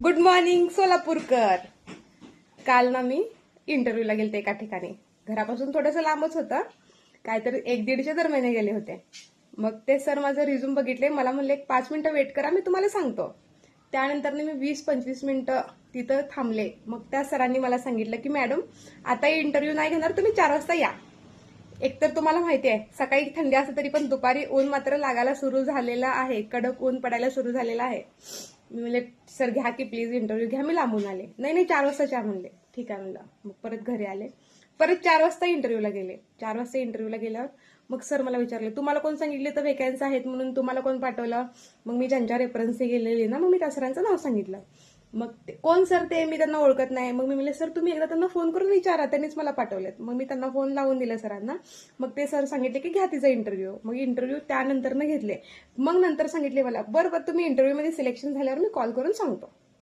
Good morning Solapurkar. काल ना मी इंटरव्ह्यूला गेलते एका ठिकाणी. घरापासून थोडंसं लांबच होतं, काहीतरी 1-1.5च्या दरम्यान गेले होते. मग ते सर माझं रिझ्यूम बघितले, मला म्हणले 5 मिनिटं वेट करा, मी तुम्हाला सांगतो. त्यानंतर मी 20-25 मिनिटं तिथं थांबले. मग त्या सरांनी मला सांगितलं की मॅडम आता इंटरव्ह्यू नाही घेणार, तुम्ही 4 वाजता या. एकतर तुम्हाला माहिती आहे सकाळी थंडी असते तरी पण दुपारी ऊन मात्र लागायला सुरू झालेलं आहे, कडक ऊन पडायला सुरू झालेलं आहे. मी म्हणले सर घ्या की प्लीज इंटरव्ह्यू घ्या, मी लांबून आले. नाही 4 वाजताच्या म्हणले. ठीक आहे म्हणलं. मग परत घरी आले, परत 4 वाजता इंटरव्ह्यूला गेले. 4 वाजता इंटरव्ह्यूला गेल्यावर मग सर मला विचारले तुम्हाला कोण सांगितले तर वेकन्सी आहेत म्हणून, तुम्हाला कोण पाठवलं. मग मी ज्यांच्या रेफरन्सने गेलेली ना, मग मी त्या सरांचं नाव सांगितलं. मग कोण सर ते मी त्यांना ओळखत नाही. मग मी म्हणले सर तुम्ही एकदा त्यांना फोन करून विचारा, त्यांनीच मला पाठवलेत. मग मी त्यांना फोन लावून दिला सरांना. मग ते सर सांगितले की घ्या तिचा इंटरव्ह्यू. मग इंटरव्ह्यू त्यानंतर घेतले. मग नंतर सांगितले मला बरं तुम्ही इंटरव्ह्यूमध्ये सिलेक्शन झाल्यावर मी कॉल करून सांगतो.